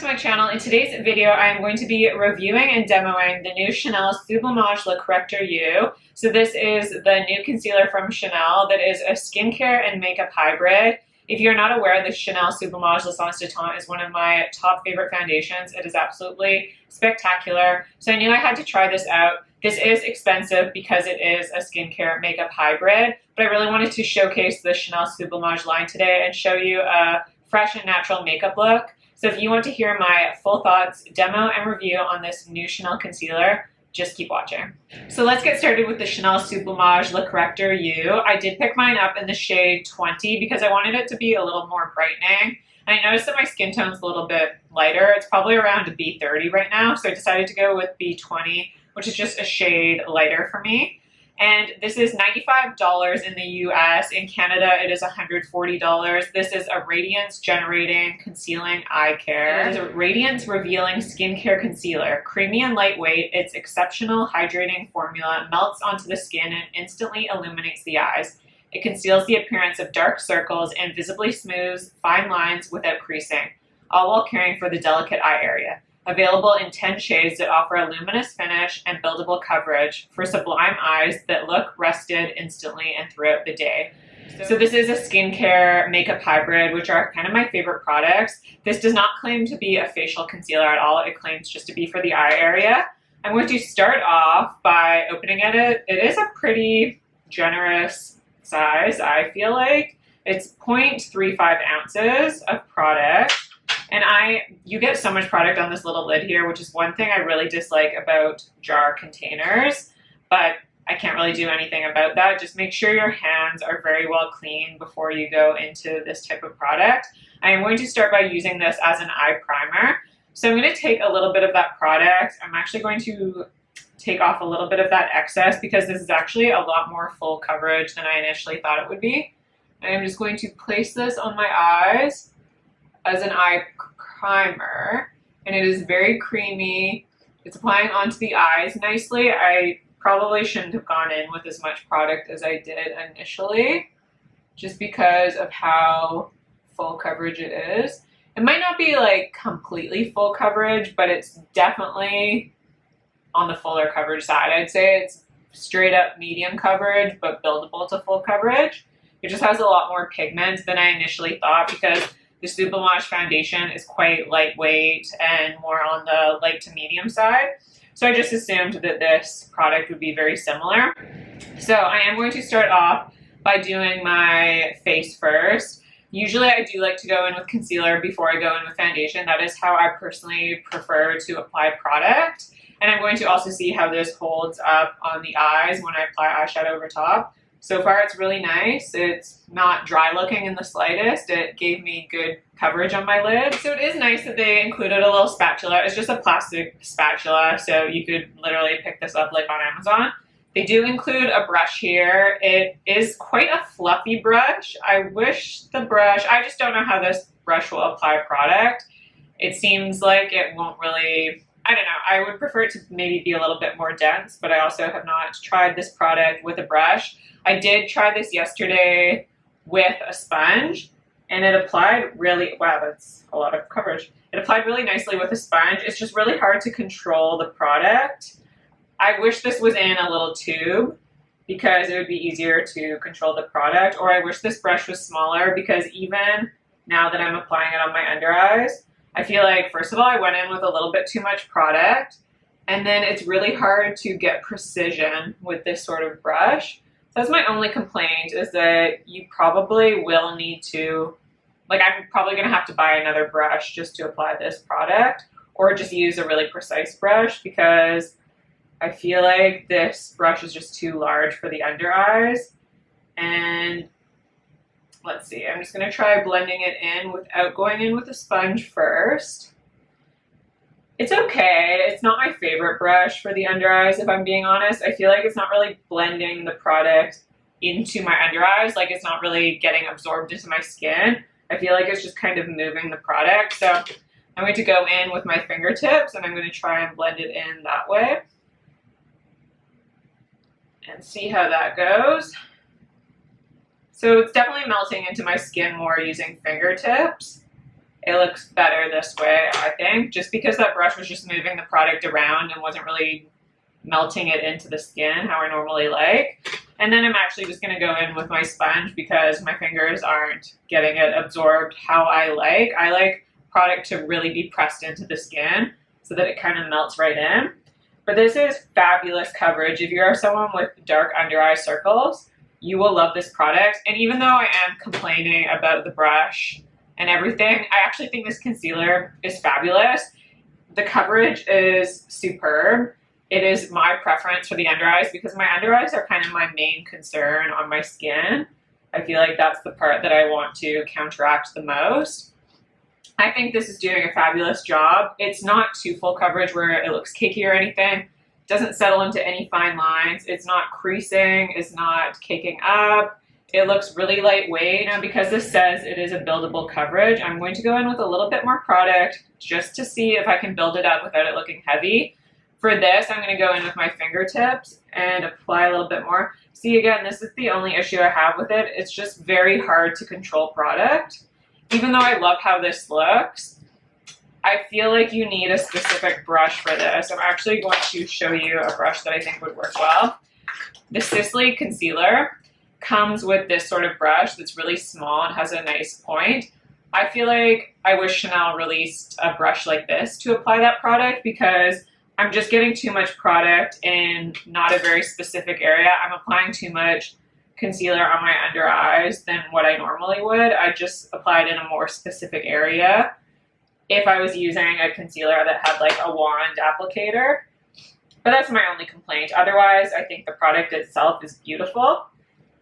to my channel. In today's video, I am going to be reviewing and demoing the new Chanel Sublimage Le Corrector Yeux. So this is the new concealer from Chanel that is a skincare and makeup hybrid. If you're not aware, the Chanel Sublimage Le Sans de Teint is one of my top favorite foundations. It is absolutely spectacular. So I knew I had to try this out. This is expensive because it is a skincare makeup hybrid, but I really wanted to showcase the Chanel Sublimage line today and show you a fresh and natural makeup look. So if you want to hear my full thoughts, demo, and review on this new Chanel concealer, just keep watching. So let's get started with the Chanel Sublimage Le Corrector Yeux. I did pick mine up in the shade 20 because I wanted it to be a little more brightening. And I noticed that my skin tone's a little bit lighter. It's probably around a B30 right now, so I decided to go with B20, which is just a shade lighter for me. And this is $95 in the US. In Canada, it is $140. This is a radiance generating concealing eye care. It is a radiance revealing skincare concealer. Creamy and lightweight, its exceptional hydrating formula melts onto the skin and instantly illuminates the eyes. It conceals the appearance of dark circles and visibly smooths fine lines without creasing, all while caring for the delicate eye area. Available in 10 shades that offer a luminous finish and buildable coverage for sublime eyes that look rested instantly and throughout the day. So this is a skincare makeup hybrid, which are kind of my favorite products. This does not claim to be a facial concealer at all. It claims just to be for the eye area. I'm going to start off by opening it. It is a pretty generous size, I feel like. It's 0.35 ounces of product. And you get so much product on this little lid here, which is one thing I really dislike about jar containers, but I can't really do anything about that. Just make sure your hands are very well clean before you go into this type of product. I am going to start by using this as an eye primer. So I'm going to take a little bit of that product. I'm actually going to take off a little bit of that excess because this is actually a lot more full coverage than I initially thought it would be. And I'm just going to place this on my eyes as an eye primer, and it is very creamy. It's applying onto the eyes nicely. I probably shouldn't have gone in with as much product as I did initially, just because of how full coverage it is. It might not be like completely full coverage, but it's definitely on the fuller coverage side. I'd say it's straight up medium coverage, but buildable to full coverage. It just has a lot more pigment than I initially thought because the Sublimage foundation is quite lightweight and more on the light to medium side. So I just assumed that this product would be very similar. So I am going to start off by doing my face first. Usually I do like to go in with concealer before I go in with foundation. That is how I personally prefer to apply product. And I'm going to also see how this holds up on the eyes when I apply eyeshadow over top. So far, it's really nice. It's not dry looking in the slightest. It gave me good coverage on my lid. So it is nice that they included a little spatula. It's just a plastic spatula, so you could literally pick this up like on Amazon. They do include a brush here. It is quite a fluffy brush. I just don't know how this brush will apply product. It seems like it won't really, I don't know. I would prefer it to maybe be a little bit more dense, but I also have not tried this product with a brush. I did try this yesterday with a sponge, and it applied really, wow, that's a lot of coverage. It applied really nicely with a sponge. It's just really hard to control the product. I wish this was in a little tube because it would be easier to control the product, or I wish this brush was smaller because even now that I'm applying it on my under eyes, I feel like, first of all, I went in with a little bit too much product, and then it's really hard to get precision with this sort of brush. So that's my only complaint, is that you probably will need to, like, I'm probably going to have to buy another brush just to apply this product, or just use a really precise brush because I feel like this brush is just too large for the under eyes. And let's see, I'm just going to try blending it in without going in with a sponge first. It's okay. It's not my favorite brush for the under eyes, if I'm being honest. I feel like it's not really blending the product into my under eyes. Like, it's not really getting absorbed into my skin. I feel like it's just kind of moving the product. So I'm going to go in with my fingertips, and I'm going to try and blend it in that way and see how that goes. So it's definitely melting into my skin more using fingertips. it looks better this way, I think, just because that brush was just moving the product around and wasn't really melting it into the skin how I normally like. And then I'm actually just going to go in with my sponge because my fingers aren't getting it absorbed how I like. I like product to really be pressed into the skin so that it kind of melts right in. But this is fabulous coverage. If you are someone with dark under eye circles, you will love this product. And even though I am complaining about the brush and everything, I actually think this concealer is fabulous. The coverage is superb. It is my preference for the under eyes because my under eyes are kind of my main concern on my skin. I feel like that's the part that I want to counteract the most. I think this is doing a fabulous job. It's not too full coverage where it looks cakey or anything. It doesn't settle into any fine lines. It's not creasing. It's not caking up. It looks really lightweight. Now, because this says it is a buildable coverage, I'm going to go in with a little bit more product just to see if I can build it up without it looking heavy. For this, I'm going to go in with my fingertips and apply a little bit more. See, again, this is the only issue I have with it. It's just very hard to control product. Even though I love how this looks, I feel like you need a specific brush for this. I'm actually going to show you a brush that I think would work well. The Sisley concealer comes with this sort of brush that's really small and has a nice point. I feel like I wish Chanel released a brush like this to apply that product because I'm just getting too much product in not a very specific area. I'm applying too much concealer on my under eyes than what I normally would. I just applied in a more specific area if I was using a concealer that had like a wand applicator. But that's my only complaint. Otherwise, I think the product itself is beautiful.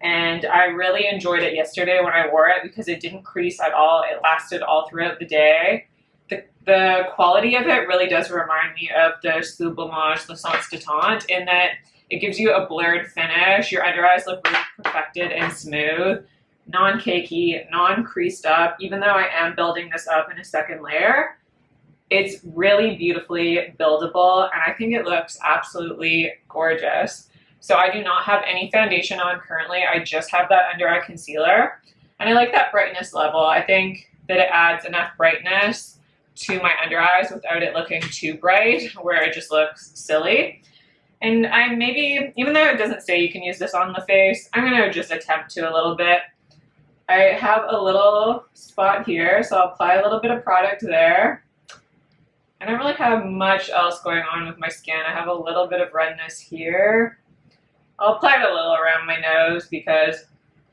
And I really enjoyed it yesterday when I wore it because it didn't crease at all. It lasted all throughout the day. The quality of it really does remind me of the Sublimage Licence de Teint in that it gives you a blurred finish. Your under eyes look really perfected and smooth, non-cakey, non-creased up. Even though I am building this up in a second layer, it's really beautifully buildable and I think it looks absolutely gorgeous. So I do not have any foundation on currently. I just have that under eye concealer and I like that brightness level. I think that it adds enough brightness to my under eyes without it looking too bright where it just looks silly. And I maybe, even though it doesn't say you can use this on the face, I'm going to just attempt to a little bit. I have a little spot here, so I'll apply a little bit of product there. I don't really have much else going on with my skin. I have a little bit of redness here. I'll apply it a little around my nose because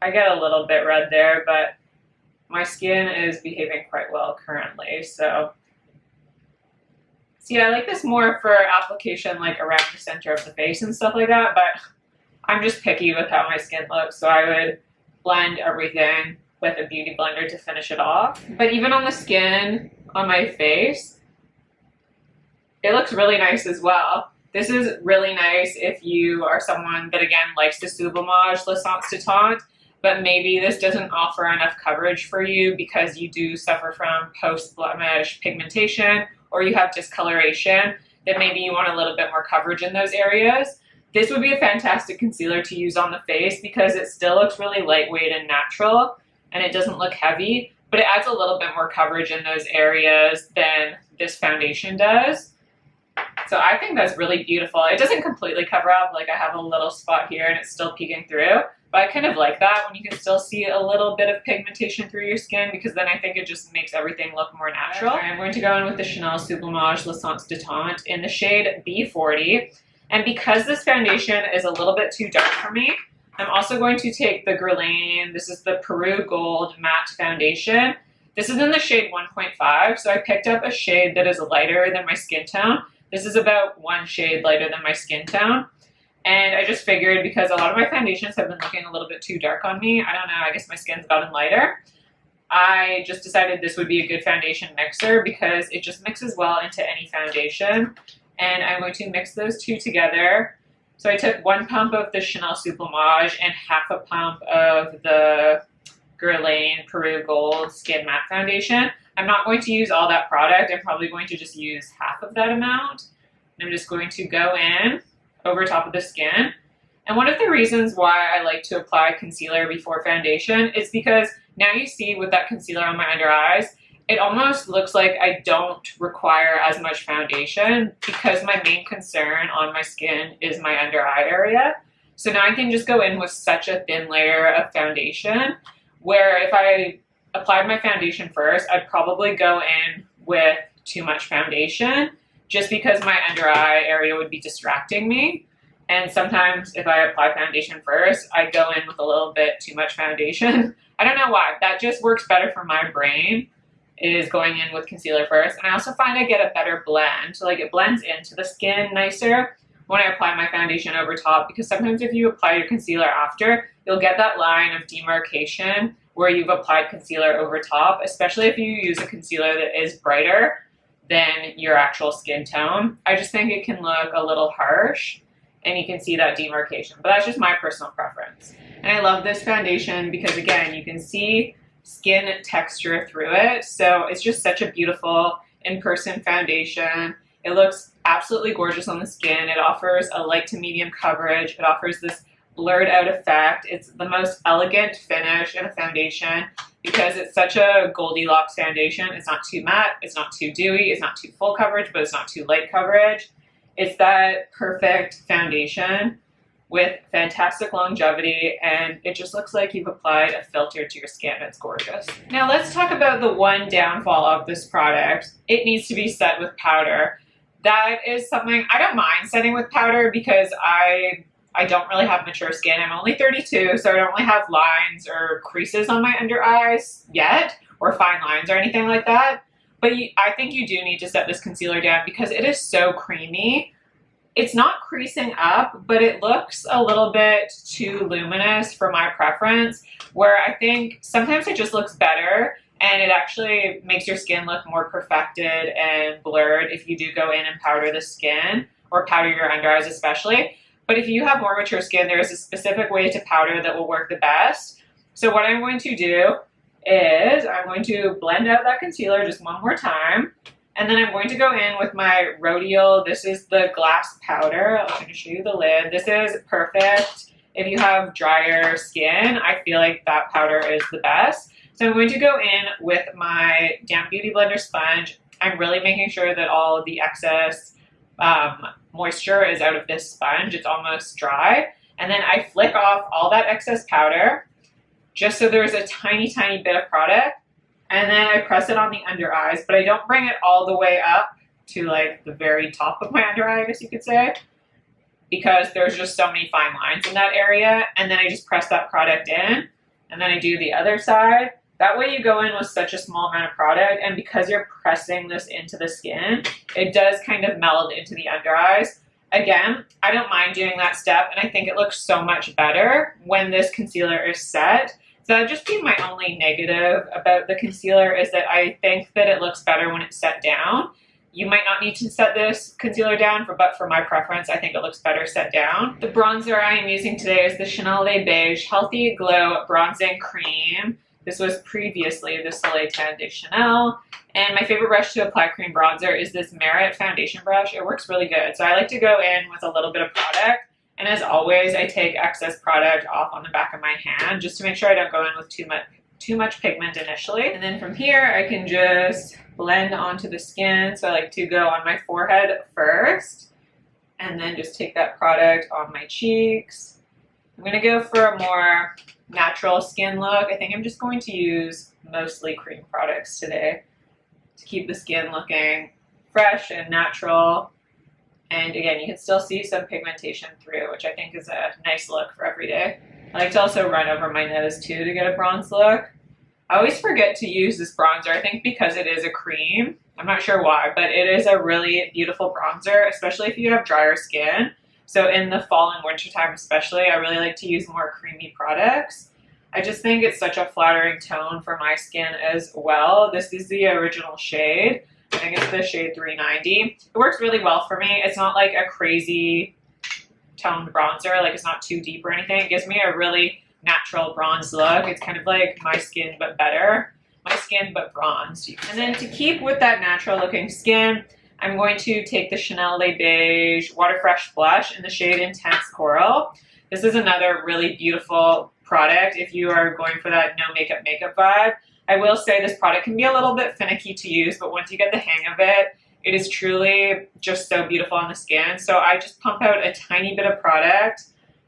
I get a little bit red there, but my skin is behaving quite well currently, so yeah, I like this more for application like around the center of the face and stuff like that, but I'm just picky with how my skin looks, so I would blend everything with a beauty blender to finish it off. But even on the skin on my face, it looks really nice as well. This is really nice if you are someone that, again, likes the Sublimage Licence de Teint, but maybe this doesn't offer enough coverage for you because you do suffer from post-blemish pigmentation or you have discoloration, that maybe you want a little bit more coverage in those areas. This would be a fantastic concealer to use on the face because it still looks really lightweight and natural and it doesn't look heavy, but it adds a little bit more coverage in those areas than this foundation does. So I think that's really beautiful. It doesn't completely cover up, like I have a little spot here and it's still peeking through, but I kind of like that when you can still see a little bit of pigmentation through your skin because then I think it just makes everything look more natural. I'm going to go in with the Chanel Sublimage Licence de Teint in the shade B40. And because this foundation is a little bit too dark for me, I'm also going to take the Guerlain, this is the Peru Gold Matte Foundation. This is in the shade 1.5, so I picked up a shade that is lighter than my skin tone. This is about one shade lighter than my skin tone. And I just figured because a lot of my foundations have been looking a little bit too dark on me, I don't know, I guess my skin's gotten lighter. I just decided this would be a good foundation mixer because it just mixes well into any foundation. And I'm going to mix those two together. So I took 1 pump of the Chanel Sublimage and half a pump of the Guerlain Peru Gold Skin Matte Foundation. I'm not going to use all that product. I'm probably going to just use half of that amount. And I'm just going to go in over top of the skin. And one of the reasons why I like to apply concealer before foundation is because now you see with that concealer on my under eyes, it almost looks like I don't require as much foundation because my main concern on my skin is my under eye area. So now I can just go in with such a thin layer of foundation, where if I applied my foundation first, I'd probably go in with too much foundation just because my under eye area would be distracting me. And sometimes if I apply foundation first, I go in with a little bit too much foundation. I don't know why. That just works better for my brain, is going in with concealer first. And I also find I get a better blend. So like it blends into the skin nicer when I apply my foundation over top, because sometimes if you apply your concealer after, you'll get that line of demarcation where you've applied concealer over top, especially if you use a concealer that is brighter than your actual skin tone. I just think it can look a little harsh, and you can see that demarcation, but that's just my personal preference. And I love this foundation because, again, you can see skin texture through it. So it's just such a beautiful in-person foundation. It looks absolutely gorgeous on the skin. It offers a light to medium coverage. It offers this blurred out effect. It's the most elegant finish in a foundation because it's such a Goldilocks foundation. It's not too matte, it's not too dewy, it's not too full coverage, but it's not too light coverage. It's that perfect foundation with fantastic longevity, and it just looks like you've applied a filter to your skin. It's gorgeous. Now let's talk about the one downfall of this product. It needs to be set with powder. That is something I don't mind setting with powder because I don't really have mature skin. I'm only 32, so I don't really have lines or creases on my under eyes yet, or fine lines or anything like that. But I think you do need to set this concealer down because it is so creamy. It's not creasing up, but it looks a little bit too luminous for my preference, where I think sometimes it just looks better and it actually makes your skin look more perfected and blurred if you do go in and powder the skin, or powder your under eyes especially. But if you have more mature skin, there is a specific way to powder that will work the best. So what I'm going to do is I'm going to blend out that concealer just one more time. And then I'm going to go in with my Rodial. This is the glass powder. I'm going to show you the lid. This is perfect if you have drier skin. I feel like that powder is the best. So I'm going to go in with my Damp Beauty Blender sponge. I'm really making sure that all of the excess moisture is out of this sponge. It's almost dry. And then I flick off all that excess powder just so there's a tiny, tiny bit of product. And then I press it on the under eyes, but I don't bring it all the way up to like the very top of my under eye, I guess you could say, because there's just so many fine lines in that area. And then I just press that product in, and then I do the other side. That way you go in with such a small amount of product, and because you're pressing this into the skin, it does kind of meld into the under eyes. Again, I don't mind doing that step, and I think it looks so much better when this concealer is set. So that'd just be my only negative about the concealer, is that I think that it looks better when it's set down. You might not need to set this concealer down, but for my preference, I think it looks better set down. The bronzer I am using today is the Chanel Les Beiges Healthy Glow Bronzing Cream. This was previously the Soleil Tan de Chanel. And my favorite brush to apply cream bronzer is this Merit foundation brush. It works really good. So I like to go in with a little bit of product. And as always, I take excess product off on the back of my hand just to make sure I don't go in with too much pigment initially. And then from here, I can just blend onto the skin. So I like to go on my forehead first, and then just take that product on my cheeks. I'm gonna go for a more natural skin look. I think I'm just going to use mostly cream products today to keep the skin looking fresh and natural. And again, you can still see some pigmentation through, which I think is a nice look for every day. I like to also run over my nose too to get a bronze look. I always forget to use this bronzer, I think because it is a cream. I'm not sure why, but it is a really beautiful bronzer, especially if you have drier skin. So in the fall and winter time especially, I really like to use more creamy products. I just think it's such a flattering tone for my skin as well. This is the original shade. I think it's the shade 390. It works really well for me. It's not like a crazy toned bronzer, like it's not too deep or anything. It gives me a really natural bronze look. It's kind of like my skin but better. My skin but bronzed. And then to keep with that natural looking skin, I'm going to take the Chanel Les Beiges Water Fresh Blush in the shade Intense Coral. This is another really beautiful product if you are going for that no makeup vibe. I will say this product can be a little bit finicky to use, but once you get the hang of it, it is truly just so beautiful on the skin. So I just pump out a tiny bit of product,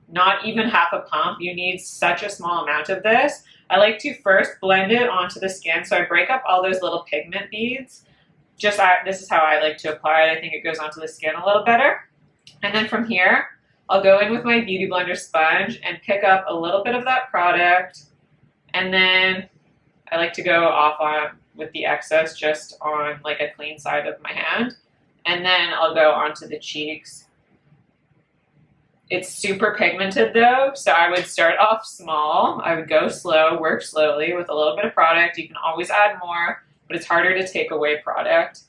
not even half a pump. You need such a small amount of this. I like to first blend it onto the skin, so I break up all those little pigment beads. This is how I like to apply it. I think it goes onto the skin a little better. And then from here, I'll go in with my Beauty Blender sponge and pick up a little bit of that product. And then I like to go off on with the excess just on like a clean side of my hand. And then I'll go onto the cheeks. It's super pigmented though, so I would start off small. I would go slow, work slowly with a little bit of product. You can always add more, but it's harder to take away product.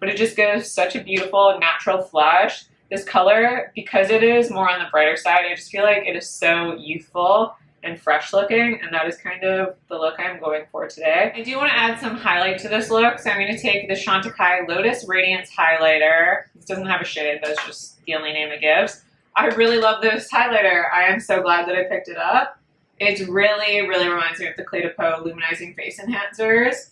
But it just gives such a beautiful natural flush. This color, because it is more on the brighter side, I just feel like it is so youthful and fresh looking, and that is kind of the look I'm going for today. I do want to add some highlight to this look, so I'm going to take the Chantecaille Lotus Radiance highlighter. This doesn't have a shade, that's just the only name it gives. I really love this highlighter. I am so glad that I picked it up. It really reminds me of the Peau Luminizing Face Enhancers.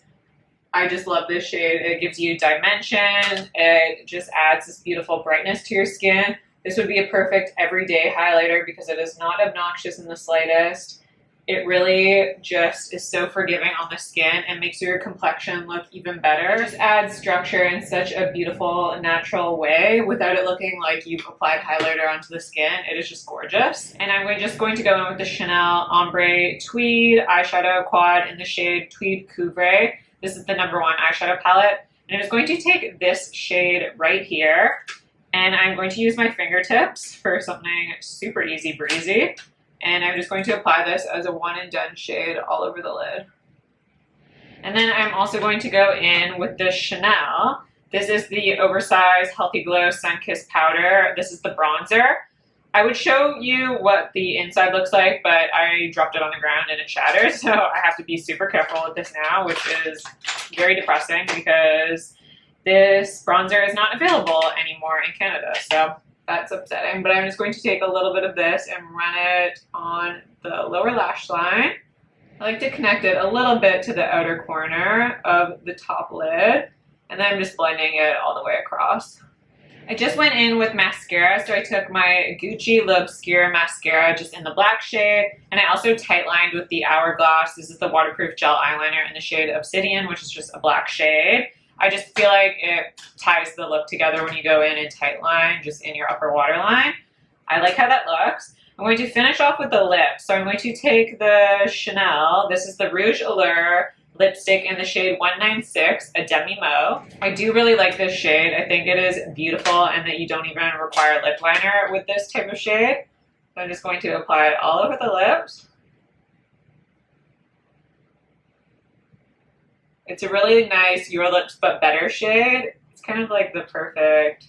I just love this shade. It gives you dimension. It just adds this beautiful brightness to your skin. This would be a perfect everyday highlighter because it is not obnoxious in the slightest. It really just is so forgiving on the skin and makes your complexion look even better. It just adds structure in such a beautiful, natural way without it looking like you've applied highlighter onto the skin. It is just gorgeous. And I'm just going to go in with the Chanel Ombre Tweed Eyeshadow Quad in the shade Tweed Cuivre. This is the #1 eyeshadow palette. And I'm just going to take this shade right here, and I'm going to use my fingertips for something super easy breezy. And I'm just going to apply this as a one and done shade all over the lid. And then I'm also going to go in with the Chanel. This is the Oversize Healthy Glow Sun-Kissed Powder. This is the bronzer. I would show you what the inside looks like, but I dropped it on the ground and it shattered, so I have to be super careful with this now, which is very depressing because this bronzer is not available anymore in Canada, so that's upsetting. But I'm just going to take a little bit of this and run it on the lower lash line. I like to connect it a little bit to the outer corner of the top lid, and then I'm just blending it all the way across. I just went in with mascara, so I took my Gucci L'Obscure mascara just in the black shade, and I also tight lined with the Hourglass. This is the waterproof gel eyeliner in the shade Obsidian, which is just a black shade. I just feel like it ties the look together when you go in and tight line just in your upper waterline. I like how that looks. I'm going to finish off with the lips. So I'm going to take the Chanel. This is the Rouge Allure lipstick in the shade 196, a Demi-Mot. I do really like this shade. I think it is beautiful and that you don't even require lip liner with this type of shade. So I'm just going to apply it all over the lips. It's a really nice Your Lips But Better shade. It's kind of like the perfect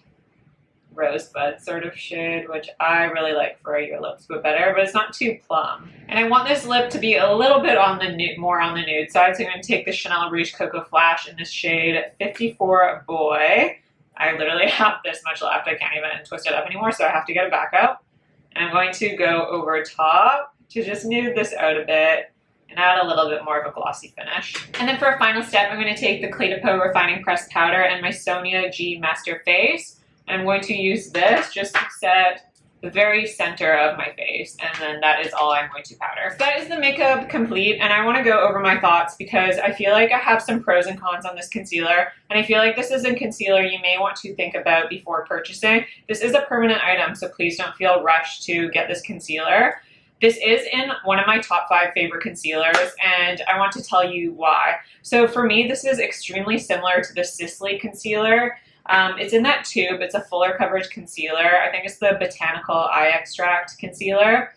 rosebud sort of shade, which I really like for Your Lips But Better, but it's not too plum. And I want this lip to be a little bit on the nude, more on the nude side, so I'm going to take the Chanel Rouge Coco Flash in this shade 54 Boy. I literally have this much left. I can't even twist it up anymore, so I have to get it back up. And I'm going to go over top to just nude this out a bit and add a little bit more of a glossy finish. And then for a final step, I'm going to take the Peau Refining Pressed Powder and my Sonia G Master Face. I'm going to use this just to set the very center of my face, and then that is all I'm going to powder. So that is the makeup complete, and I want to go over my thoughts because I feel like I have some pros and cons on this concealer, and I feel like this is a concealer you may want to think about before purchasing. This is a permanent item, so please don't feel rushed to get this concealer. This is in one of my top 5 favorite concealers, and I want to tell you why. So for me, this is extremely similar to the Sisley concealer. It's in that tube. It's a fuller coverage concealer. I think it's the Botanical Eye Extract concealer.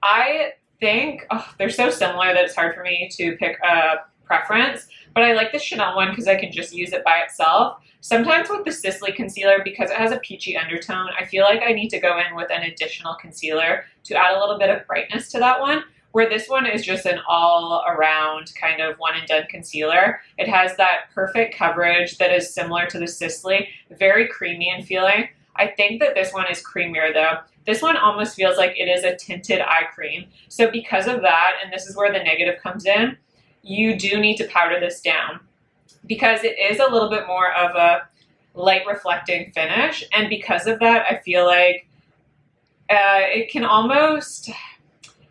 I think they're so similar that it's hard for me to pick a preference, but I like the Chanel one because I can just use it by itself. Sometimes with the Sisley concealer, because it has a peachy undertone, I feel like I need to go in with an additional concealer to add a little bit of brightness to that one, where this one is just an all-around kind of one-and-done concealer. It has that perfect coverage that is similar to the Sisley, very creamy in feeling. I think that this one is creamier though. This one almost feels like it is a tinted eye cream. So because of that, and this is where the negative comes in, you do need to powder this down because it is a little bit more of a light reflecting finish, and because of that I feel like it can almost,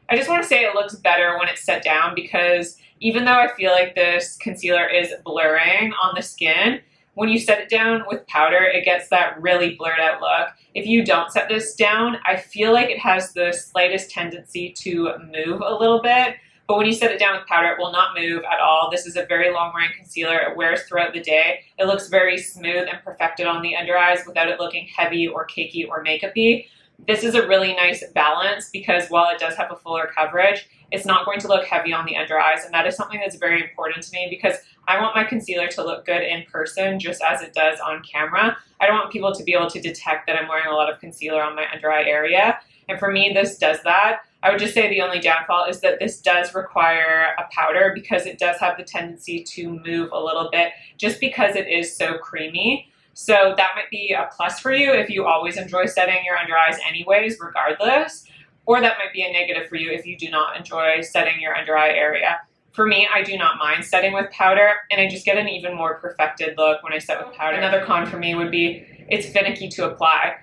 I just want to say it looks better when it's set down, because even though I feel like this concealer is blurring on the skin, when you set it down with powder, it gets that really blurred out look. If you don't set this down, I feel like it has the slightest tendency to move a little bit, but when you set it down with powder, it will not move at all. This is a very long-wearing concealer. It wears throughout the day. It looks very smooth and perfected on the under eyes without it looking heavy or cakey or makeup-y. This is a really nice balance because while it does have a fuller coverage, it's not going to look heavy on the under eyes, and that is something that's very important to me because I want my concealer to look good in person just as it does on camera. I don't want people to be able to detect that I'm wearing a lot of concealer on my under eye area, and for me this does that. I would just say the only downfall is that this does require a powder because it does have the tendency to move a little bit just because it is so creamy. So that might be a plus for you if you always enjoy setting your under eyes anyways, regardless, or that might be a negative for you if you do not enjoy setting your under eye area. For me, I do not mind setting with powder, and I just get an even more perfected look when I set with powder. Another con for me would be it's finicky to apply.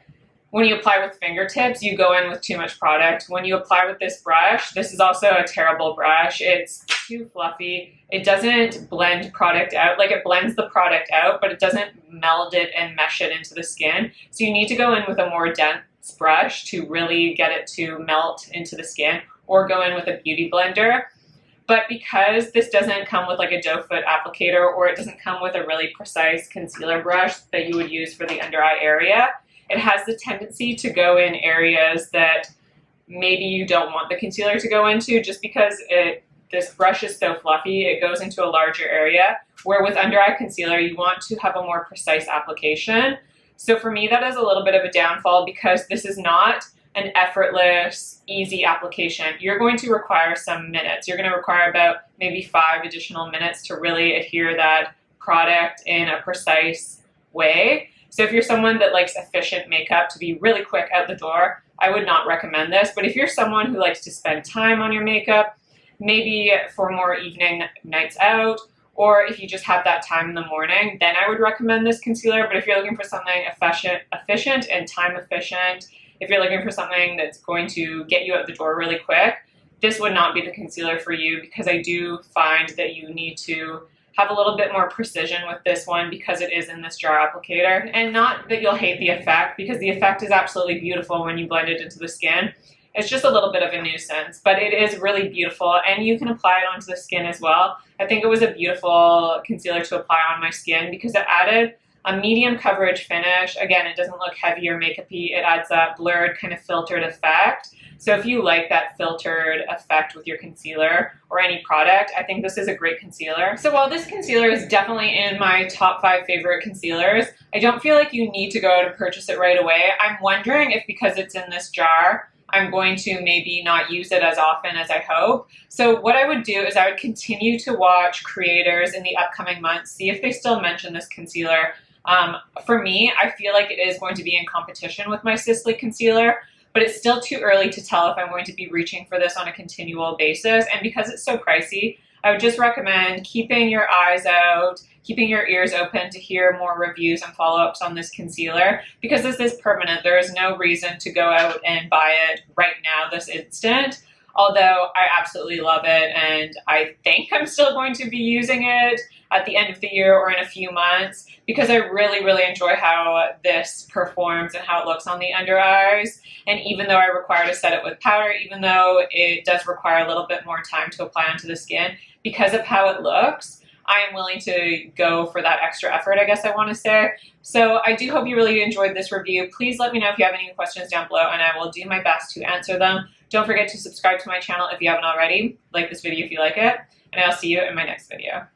When you apply with fingertips, you go in with too much product. When you apply with this brush, this is also a terrible brush. It's too fluffy. It doesn't blend product out. Like, it blends the product out, but it doesn't meld it and mesh it into the skin. So you need to go in with a more dense brush to really get it to melt into the skin, or go in with a beauty blender. But because this doesn't come with like a doe foot applicator, or it doesn't come with a really precise concealer brush that you would use for the under eye area, it has the tendency to go in areas that maybe you don't want the concealer to go into, just because this brush is so fluffy, it goes into a larger area, where with under eye concealer, you want to have a more precise application. So for me, that is a little bit of a downfall because this is not an effortless, easy application. You're going to require some minutes. You're going to require about maybe 5 additional minutes to really adhere that product in a precise way. So if you're someone that likes efficient makeup to be really quick out the door, I would not recommend this. But if you're someone who likes to spend time on your makeup, maybe for more evening nights out, or if you just have that time in the morning, then I would recommend this concealer. But if you're looking for something efficient and time efficient, if you're looking for something that's going to get you out the door really quick, this would not be the concealer for you, because I do find that you need to have a little bit more precision with this one because it is in this jar applicator. And not that you'll hate the effect, because the effect is absolutely beautiful when you blend it into the skin. It's just a little bit of a nuisance, but it is really beautiful, and you can apply it onto the skin as well. I think it was a beautiful concealer to apply on my skin because it added a medium coverage finish. Again, it doesn't look heavy or makeup-y. It adds that blurred, kind of filtered effect. So if you like that filtered effect with your concealer or any product, I think this is a great concealer. So while this concealer is definitely in my top 5 favorite concealers, I don't feel like you need to go out and purchase it right away. I'm wondering if because it's in this jar, I'm going to maybe not use it as often as I hope. So what I would do is I would continue to watch creators in the upcoming months, see if they still mention this concealer. For me, I feel like it is going to be in competition with my Sisley concealer, but it's still too early to tell if I'm going to be reaching for this on a continual basis. And because it's so pricey, I would just recommend keeping your eyes out, keeping your ears open to hear more reviews and follow-ups on this concealer, because this is permanent. There is no reason to go out and buy it right now, this instant. Although I absolutely love it, and I think I'm still going to be using it at the end of the year or in a few months, because I really, really enjoy how this performs and how it looks on the under eyes. And even though I require to set it with powder, even though it does require a little bit more time to apply onto the skin, because of how it looks, I am willing to go for that extra effort, I guess I want to say. So I do hope you really enjoyed this review. Please let me know if you have any questions down below, and I will do my best to answer them. Don't forget to subscribe to my channel if you haven't already. Like this video if you like it, and I'll see you in my next video.